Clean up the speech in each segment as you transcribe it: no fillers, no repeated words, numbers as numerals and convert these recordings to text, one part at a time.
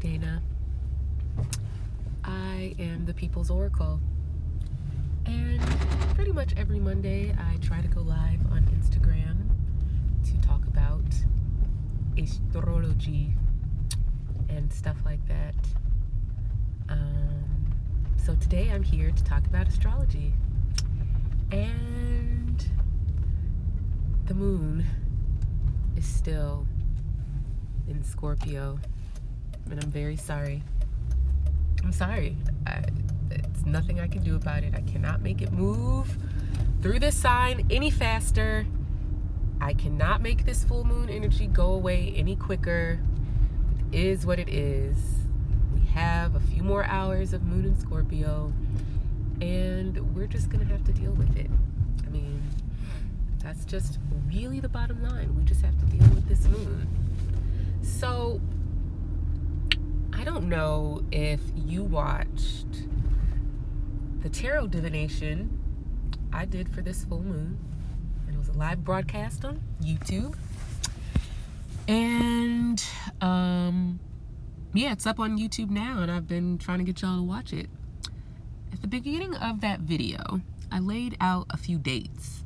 Dana. I am the People's Oracle. And pretty much every Monday I try to go live on Instagram to talk about astrology and stuff like that. So today I'm here to talk about astrology. And the moon is still in Scorpio. And I'm very sorry. I'm sorry. It's nothing I can do about it. I cannot make it move through this sign any faster. I cannot make this full moon energy go away any quicker. It is what it is. We have a few more hours of moon in Scorpio, and we're just gonna have to deal with it. I mean, that's just really the bottom line. We just have to deal with this moon. So, I don't know if you watched the tarot divination I did for this full moon. And it was a live broadcast on YouTube. And, yeah, it's up on YouTube now, and I've been trying to get y'all to watch it. At the beginning of that video, I laid out a few dates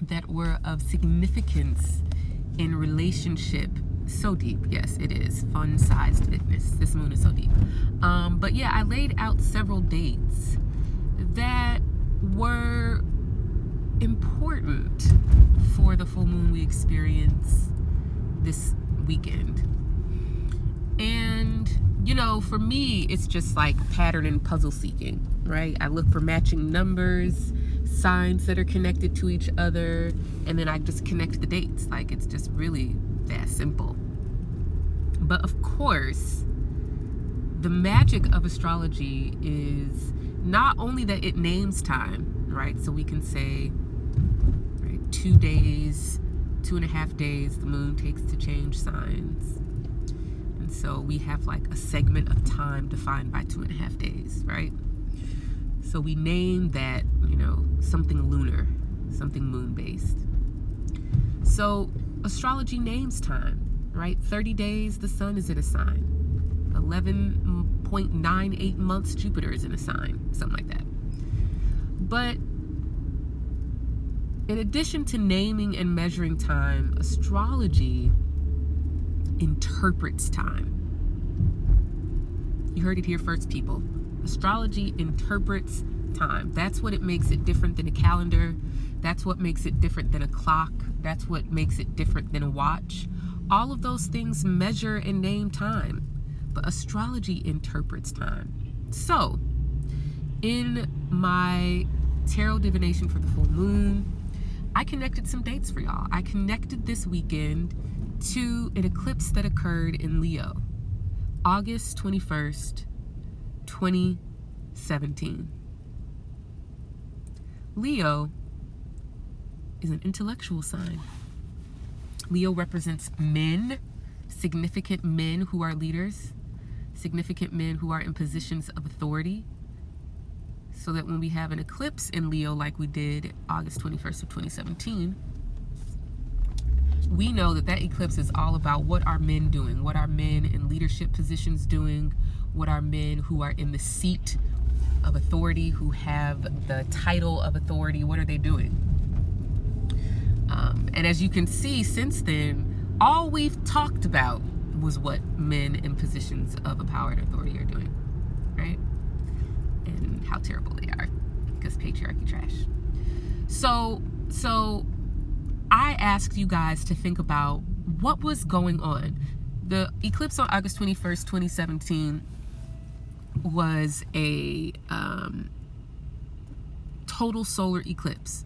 that were of significance in relationship. So deep. Yes, it is. Fun-sized fitness. This moon is so deep. But yeah, I laid out several dates that were important for the full moon we experience this weekend. And, you know, for me, it's just like pattern and puzzle seeking, right? I look for matching numbers, signs that are connected to each other, and then I just connect the dates. Like, it's just really that simple. But of course, the magic of astrology is not only that it names time, right? So we can say, right, 2 days, 2.5 days, the moon takes to change signs. And so we have like a segment of time defined by 2.5 days, right? So we name that, you know, something lunar, something moon-based. So astrology names time, right? 30 days, the sun is in a sign. 11.98 months, Jupiter is in a sign, something like that. But in addition to naming and measuring time, astrology interprets time. You heard it here first, people. Astrology interprets time. That's what it makes it different than a calendar. That's what makes it different than a clock. That's what makes it different than a watch. All of those things measure and name time, but astrology interprets time. So, in my tarot divination for the full moon, I connected some dates for y'all. I connected this weekend to an eclipse that occurred in Leo, August 21st, 2017. Leo is an intellectual sign. Leo represents men, significant men who are leaders, significant men who are in positions of authority. So that when we have an eclipse in Leo like we did August 21st of 2017, we know that that eclipse is all about what are men doing, what are men in leadership positions doing, what are men who are in the seat of authority, who have the title of authority, what are they doing? And as you can see since then, all we've talked about was what men in positions of power and authority are doing, right? And how terrible they are, because patriarchy trash. So I asked you guys to think about what was going on. The eclipse on August 21st, 2017 was a total solar eclipse.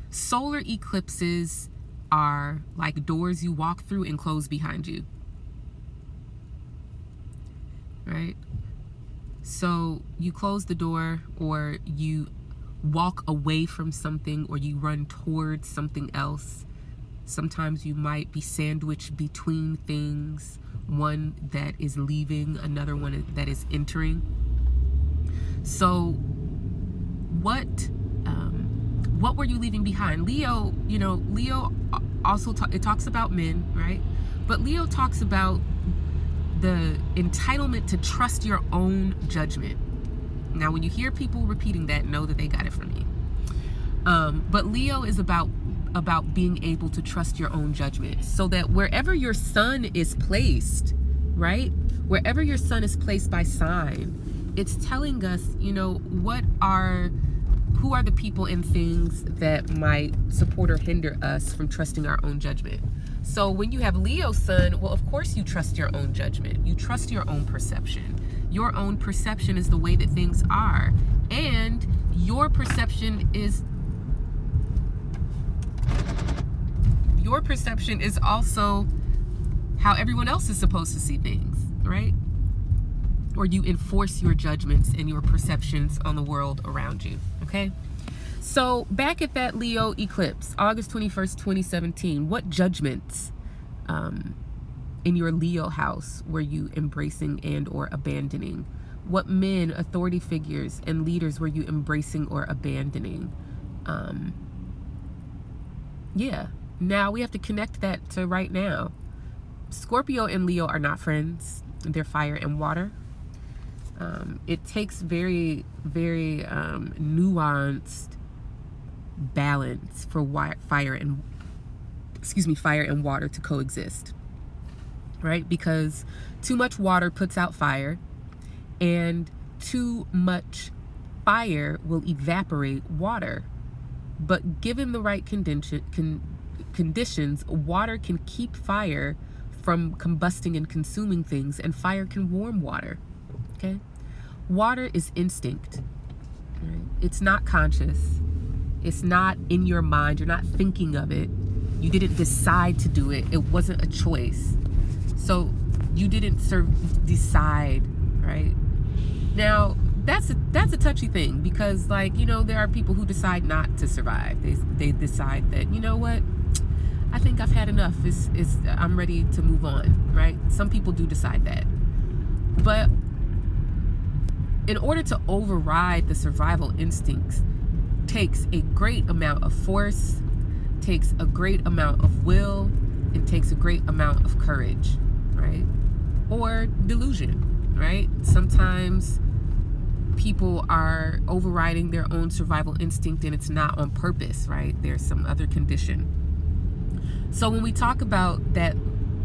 Solar eclipses are like doors you walk through and close behind you, right? So you close the door, or you walk away from something, or you run towards something else. Sometimes you might be sandwiched between things, one that is leaving, another one that is entering. So what were you leaving behind? Leo, you know, Leo also it talks about men, right? But Leo talks about the entitlement to trust your own judgment. Now, when you hear people repeating that, know that they got it from me. But Leo is about being able to trust your own judgment, so that wherever your sun is placed, right? Wherever your sun is placed by sign, it's telling us, you know, who are the people and things that might support or hinder us from trusting our own judgment. So when you have Leo sun, well, of course you trust your own judgment. You trust your own perception. Your own perception is the way that things are. And your perception is also how everyone else is supposed to see things, right? Or you enforce your judgments and your perceptions on the world around you, okay? So back at that Leo eclipse, August 21st, 2017, what judgments in your Leo house were you embracing and or abandoning? What men, authority figures, and leaders were you embracing or abandoning? Yeah, now we have to connect that to right now. Scorpio and Leo are not friends. They're fire and water. It takes very, very nuanced balance for fire and water to coexist, right? Because too much water puts out fire, and too much fire will evaporate water. But given the right conditions, water can keep fire from combusting and consuming things, and fire can warm water. Okay? Water is instinct. Right? It's not conscious. It's not in your mind. You're not thinking of it. You didn't decide to do it. It wasn't a choice. So you didn't decide, right? Now, that's a touchy thing, because, like, you know, there are people who decide not to survive. They decide that, you know what, I think I've had enough. I'm ready to move on, right? Some people do decide that. But in order to override the survival instincts takes a great amount of force, takes a great amount of will, and takes a great amount of courage, right? Or delusion, right? Sometimes people are overriding their own survival instinct and it's not on purpose, right? There's some other condition. So when we talk about that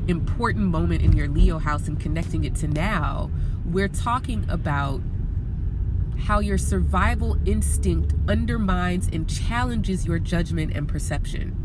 important moment in your Leo house and connecting it to now, we're talking about how your survival instinct undermines and challenges your judgment and perception.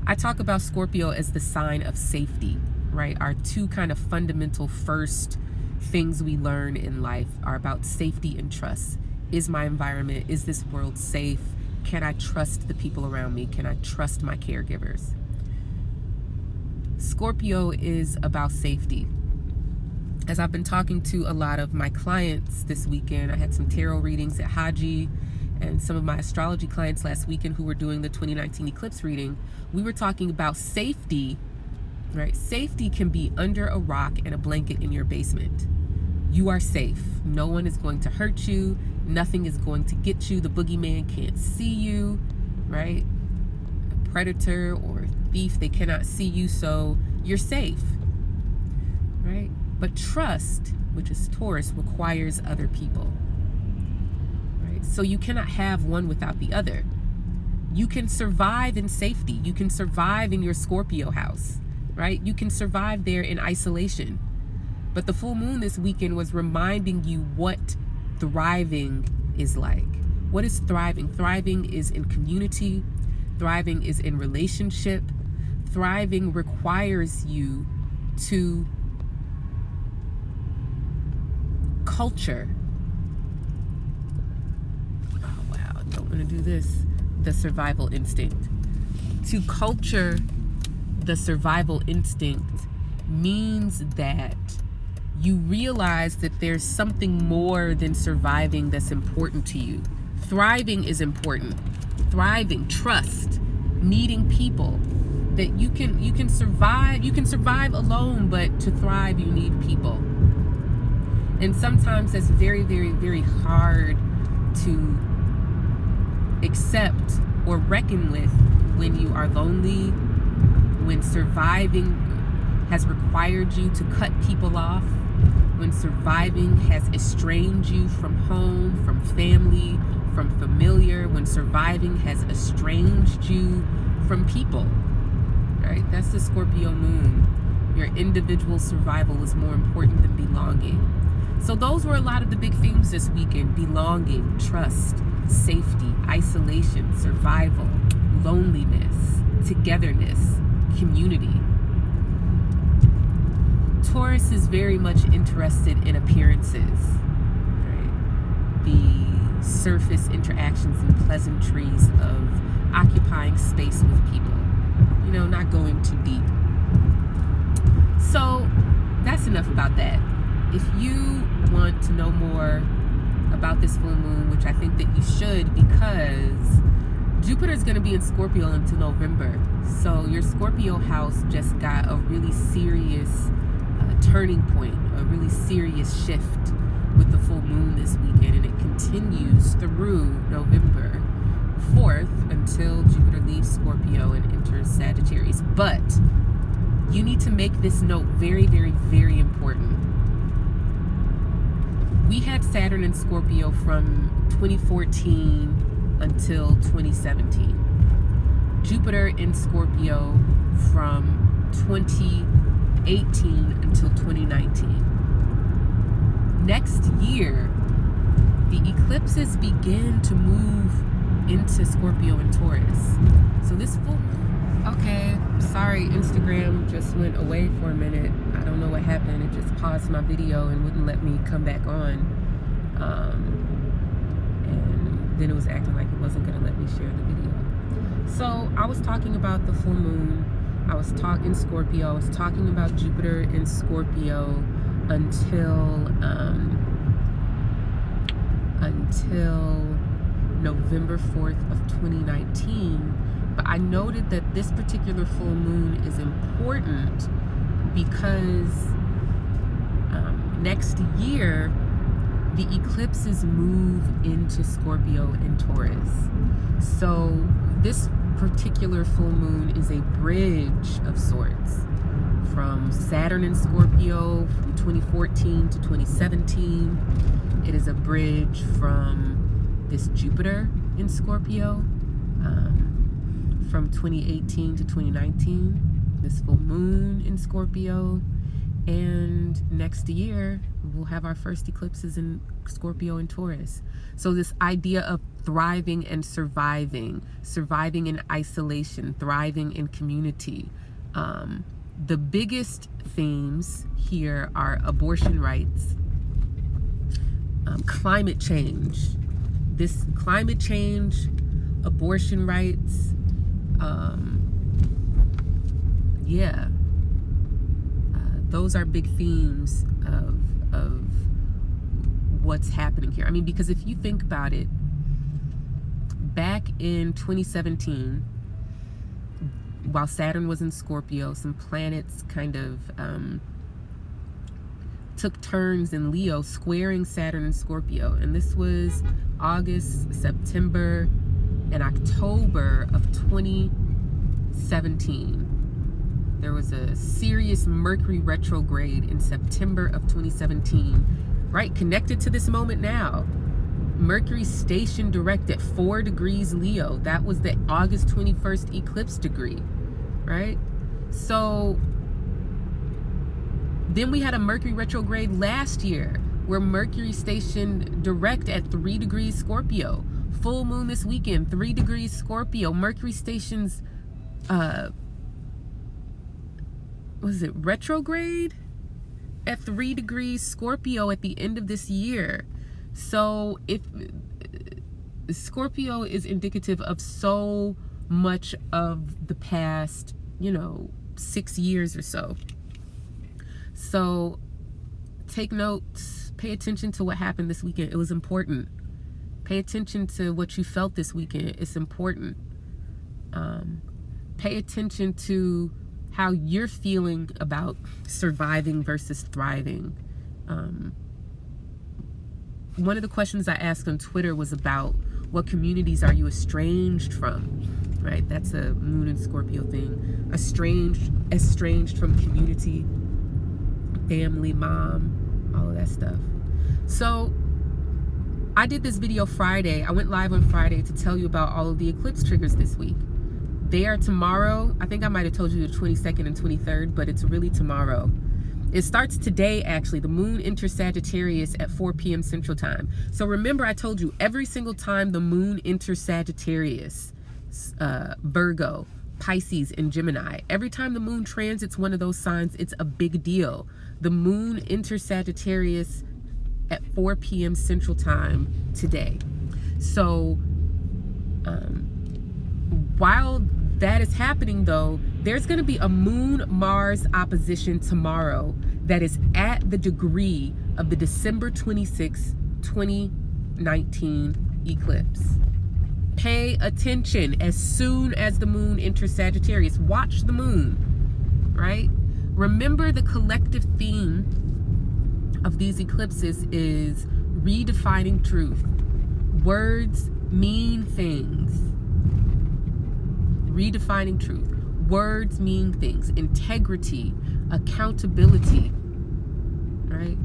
I talk about Scorpio as the sign of safety, right? Our two kind of fundamental first things we learn in life are about safety and trust. Is my environment, is this world safe? Can I trust the people around me? Can I trust my caregivers? Scorpio is about safety. As I've been talking to a lot of my clients this weekend, I had some tarot readings at Haji and some of my astrology clients last weekend who were doing the 2019 eclipse reading. We were talking about safety, right? Safety can be under a rock and a blanket in your basement. You are safe. No one is going to hurt you. Nothing is going to get you. The boogeyman can't see you, right? A predator or a thief, they cannot see you, so you're safe, right? But trust, which is Taurus, requires other people, right? So you cannot have one without the other. You can survive in safety. You can survive in your Scorpio house, right? You can survive there in isolation. But the full moon this weekend was reminding you what thriving is like. What is thriving? Thriving is in community. Thriving is in relationship. Thriving requires you to culture. Oh wow, I don't want to do this. The survival instinct. To culture the survival instinct means that you realize that there's something more than surviving that's important to you. Thriving is important. Thriving, trust, needing people. That you can survive alone, but to thrive you need people. And sometimes that's very, very, very hard to accept or reckon with when you are lonely, when surviving has required you to cut people off, when surviving has estranged you from home, from family, from familiar, when surviving has estranged you from people, right? That's the Scorpio moon. Your individual survival is more important than belonging. So those were a lot of the big themes this weekend: belonging, trust, safety, isolation, survival, loneliness, togetherness, community. Taurus is very much interested in appearances, right? The surface interactions and pleasantries of occupying space with people, you know, not going too deep. So that's enough about that. If you want to know more about this full moon, which I think that you should, because Jupiter is going to be in Scorpio until November. So your Scorpio house just got a really serious turning point, a really serious shift with the full moon this weekend, and it continues through November 4th until Jupiter leaves Scorpio and enters Sagittarius. But you need to make this note very, very, very important. We had Saturn in Scorpio from 2014 until 2017. Jupiter in Scorpio from 2018 until 2019. Next year, the eclipses begin to move into Scorpio and Taurus. So this full... Okay, sorry, Instagram just went away for a minute. I don't know what happened. It just paused my video and wouldn't let me come back on. And then it was acting like it wasn't going to let me share the video. So I was talking about the full moon. I was talking Scorpio. I was talking about Jupiter in Scorpio until November 4th of 2019. But I noted that this particular full moon is important because next year the eclipses move into Scorpio and Taurus. So this particular full moon is a bridge of sorts from Saturn in Scorpio from 2014 to 2017. It is a bridge from this Jupiter in Scorpio from 2018 to 2019, this full moon in Scorpio, and next year we'll have our first eclipses in Scorpio and Taurus. So this idea of thriving and surviving in isolation, thriving in community. The biggest themes here are abortion rights, climate change. This climate change, abortion rights, those are big themes of what's happening here. I mean, because if you think about it, back in 2017, while Saturn was in Scorpio, some planets kind of took turns in Leo, squaring Saturn and Scorpio. And this was August, September, and October of 2017. There was a serious Mercury retrograde in September of 2017, right? Connected to this moment now. Mercury stationed direct at 4 degrees Leo. That was the August 21st eclipse degree, right? So then we had a Mercury retrograde last year where Mercury stationed direct at 3 degrees Scorpio. Full moon this weekend, 3 degrees Scorpio. Mercury stations, retrograde at 3 degrees Scorpio at the end of this year. So if Scorpio is indicative of so much of the past, 6 years or so. So take notes, pay attention to what happened this weekend. It was important. Pay attention to what you felt this weekend. It's important. Pay attention to how you're feeling about surviving versus thriving. One of the questions I asked on Twitter was about what communities are you estranged from, right? That's a moon and Scorpio thing. Estranged from community, family, mom, all of that stuff. So I did this video Friday. I went live on Friday to tell you about all of the eclipse triggers this week. They are tomorrow. I think I might have told you the 22nd and 23rd, but it's really tomorrow. It starts today, actually. The moon enters Sagittarius at 4 p.m. Central Time. So remember, I told you every single time the moon enters Sagittarius, Virgo, Pisces, and Gemini, every time the moon transits one of those signs, it's a big deal. The moon enters Sagittarius at 4 p.m. Central Time today. So while that is happening, though, there's going to be a Moon-Mars opposition tomorrow that is at the degree of the December 26, 2019 eclipse. Pay attention as soon as the moon enters Sagittarius. Watch the moon, right? Remember, the collective theme of these eclipses is redefining truth. Words mean things. Redefining truth. Words mean things. Integrity, accountability, right?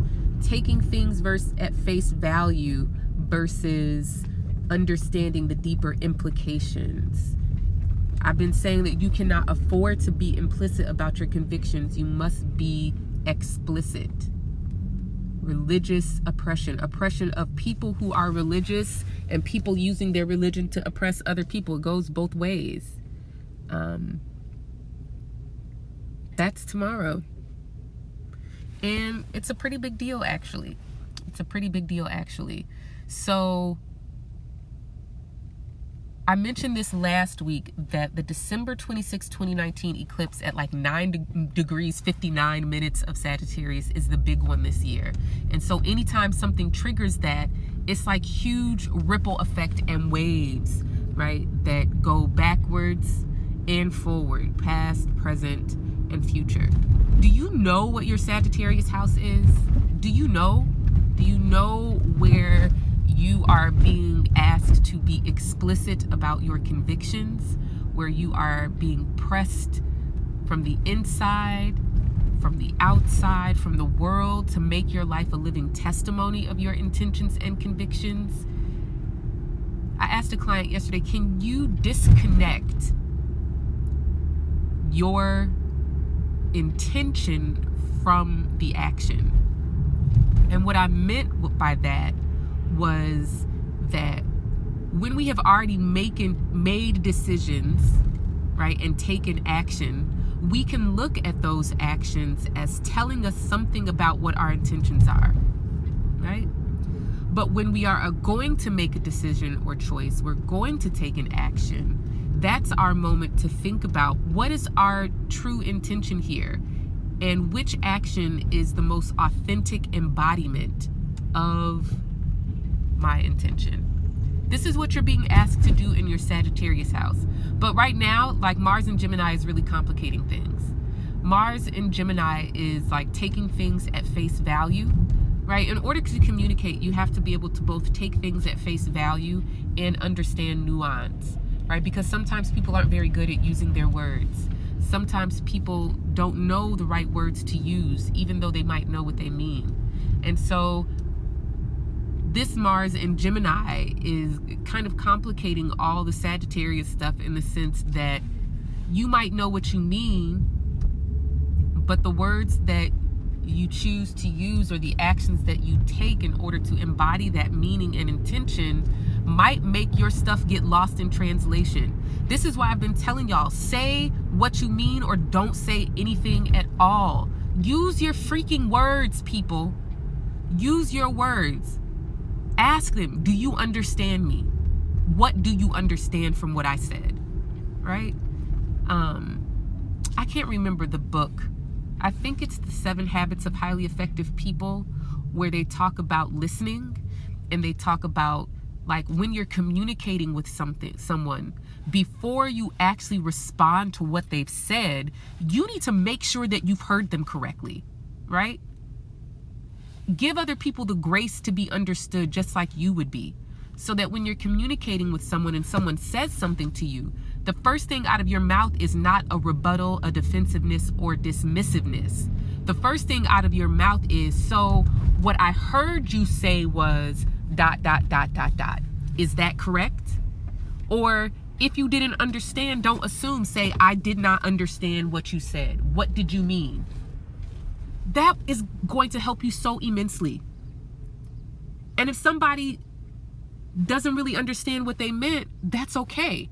Taking things at face value versus understanding the deeper implications. I've been saying that you cannot afford to be implicit about your convictions. You must be explicit. Religious oppression of people who are religious and people using their religion to oppress other people. It goes both ways. That's tomorrow. And it's a pretty big deal, actually. So I mentioned this last week that the December 26, 2019 eclipse at like 9 degrees 59 minutes of Sagittarius is the big one this year. And so anytime something triggers that, it's like huge ripple effect and waves, right, that go backwards and forward, past, present, and future. Do you know what your Sagittarius house is? Do you know? Do you know where you are being asked to be explicit about your convictions, where you are being pressed from the inside, from the outside, from the world to make your life a living testimony of your intentions and convictions? I asked a client yesterday, can you disconnect your intention from the action? And what I meant by that was that when we have already made decisions, right, and taken action, we can look at those actions as telling us something about what our intentions are, right? But when we are going to make a decision or choice, we're going to take an action, that's our moment to think about what is our true intention here and which action is the most authentic embodiment of my intention. This is what you're being asked to do in your Sagittarius house. But right now, like, Mars and Gemini is really complicating things. Mars in Gemini is like taking things at face value, right? In order to communicate, you have to be able to both take things at face value and understand nuance, right? Because sometimes people aren't very good at using their words. Sometimes people don't know the right words to use, even though they might know what they mean. And so this Mars in Gemini is kind of complicating all the Sagittarius stuff in the sense that you might know what you mean, but the words that you choose to use or the actions that you take in order to embody that meaning and intention might make your stuff get lost in translation. This is why I've been telling y'all, say what you mean or don't say anything at all. Use your freaking words, people. Use your words. Ask them, do you understand me? What do you understand from what I said? Right? I can't remember the book. I think it's the 7 Habits of Highly Effective People, where they talk about listening, and they talk about, like, when you're communicating with someone, before you actually respond to what they've said, you need to make sure that you've heard them correctly, right? Give other people the grace to be understood just like you would be, so that when you're communicating with someone and someone says something to you, The first thing out of your mouth is not a rebuttal, a defensiveness, or dismissiveness. The first thing out of your mouth is, so what I heard you say was ... Is that correct? Or if you didn't understand, don't assume. Say, I did not understand what you said. What did you mean? That is going to help you so immensely. And if somebody doesn't really understand what they meant, that's okay.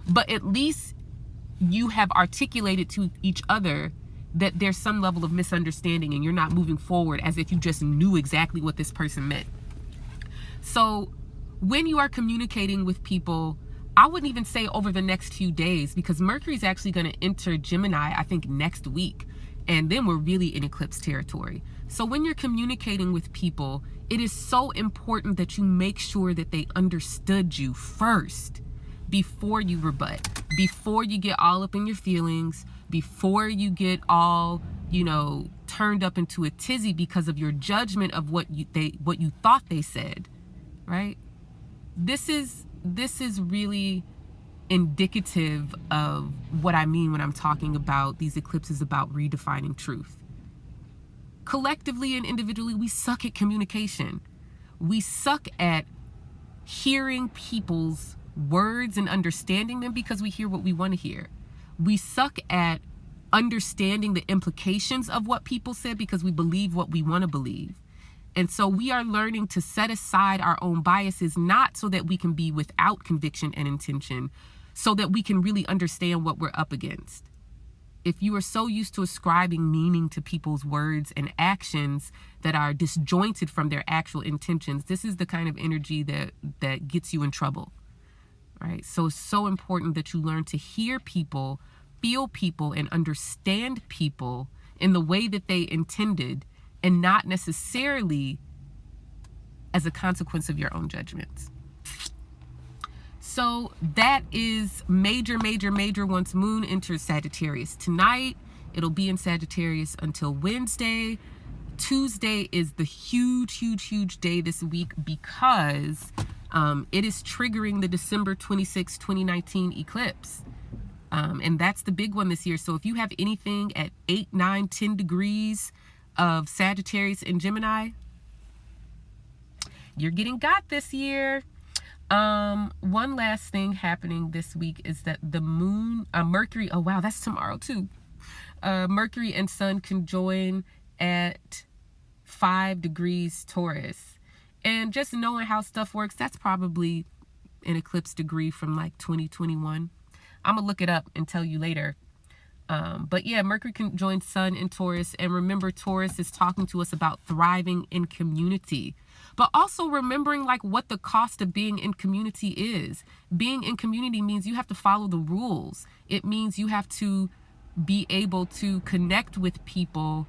But at least you have articulated to each other that there's some level of misunderstanding and you're not moving forward as if you just knew exactly what this person meant. So when you are communicating with people, I wouldn't even say over the next few days, because Mercury is actually going to enter Gemini, I think, next week. And then we're really in eclipse territory. So when you're communicating with people, it is so important that you make sure that they understood you first before you rebut, before you get all up in your feelings, before you get all, turned up into a tizzy because of your judgment of what you thought they said, right? This is really indicative of what I mean when I'm talking about these eclipses about redefining truth. Collectively and individually, we suck at communication. We suck at hearing people's words and understanding them because we hear what we want to hear. We suck at understanding the implications of what people said because we believe what we want to believe. And so we are learning to set aside our own biases, not so that we can be without conviction and intention, so that we can really understand what we're up against. If you are so used to ascribing meaning to people's words and actions that are disjointed from their actual intentions, this is the kind of energy that gets you in trouble, right? So it's so important that you learn to hear people, feel people, and understand people in the way that they intended, and not necessarily as a consequence of your own judgments. So that is major once Moon enters Sagittarius tonight. It'll be in Sagittarius until Wednesday. Tuesday is the huge day this week because it is triggering the December 26, 2019 eclipse. And that's the big one this year. So if you have anything at 8, 9, 10 degrees of Sagittarius and Gemini, you're getting got this year. One last thing happening this week is that the moon, Mercury, oh wow, that's tomorrow too. Mercury and Sun conjoin at 5 degrees Taurus. And just knowing how stuff works, that's probably an eclipse degree from like 2021. I'm gonna look it up and tell you later. But yeah, Mercury conjoins Sun in Taurus. And remember, Taurus is talking to us about thriving in community. But also remembering like what the cost of being in community is. Being in community means you have to follow the rules. It means you have to be able to connect with people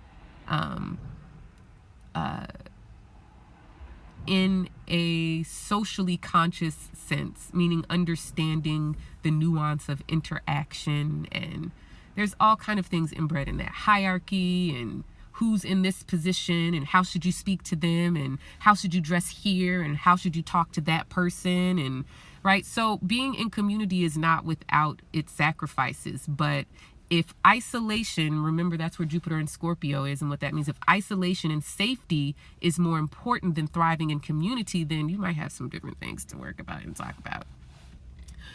in a socially conscious sense, meaning understanding the nuance of interaction, and there's all kind of things inbred in that hierarchy, and who's in this position, and how should you speak to them, and how should you dress here, and how should you talk to that person, and right. So being in community is not without its sacrifices, but if isolation, remember that's where Jupiter and Scorpio is and what that means. If isolation and safety is more important than thriving in community, then you might have some different things to work about and talk about.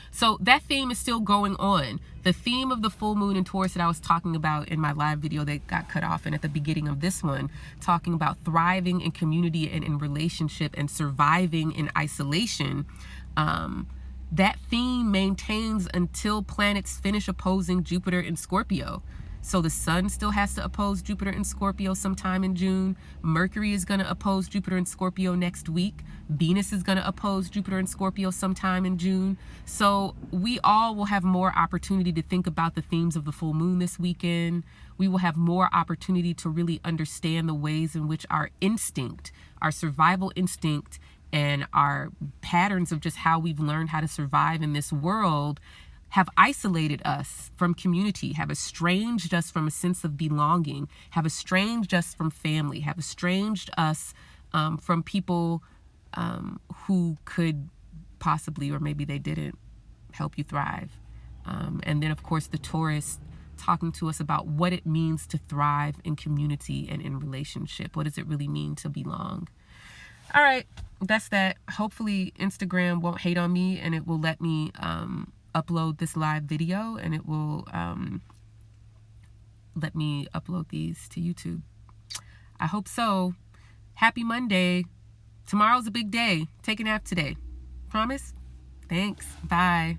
So that theme is still going on. The theme of the full moon in Taurus that I was talking about in my live video that got cut off and at the beginning of this one, talking about thriving in community and in relationship and surviving in isolation, that theme maintains until planets finish opposing Jupiter in Scorpio. So the Sun still has to oppose Jupiter in Scorpio sometime in June. Mercury is going to oppose Jupiter in Scorpio next week. Venus is going to oppose Jupiter in Scorpio sometime in June. So we all will have more opportunity to think about the themes of the full moon this weekend. We will have more opportunity to really understand the ways in which our instinct, our survival instinct, and our patterns of just how we've learned how to survive in this world have isolated us from community, have estranged us from a sense of belonging, have estranged us from family, have estranged us from people who could possibly, or maybe they didn't, help you thrive. And then, of course, the Taurus talking to us about what it means to thrive in community and in relationship. What does it really mean to belong? All right, that's that. Hopefully Instagram won't hate on me and it will let me upload this live video, and it will let me upload these to YouTube. I hope so. Happy Monday. Tomorrow's a big day. Take a nap today. Promise? Thanks. Bye.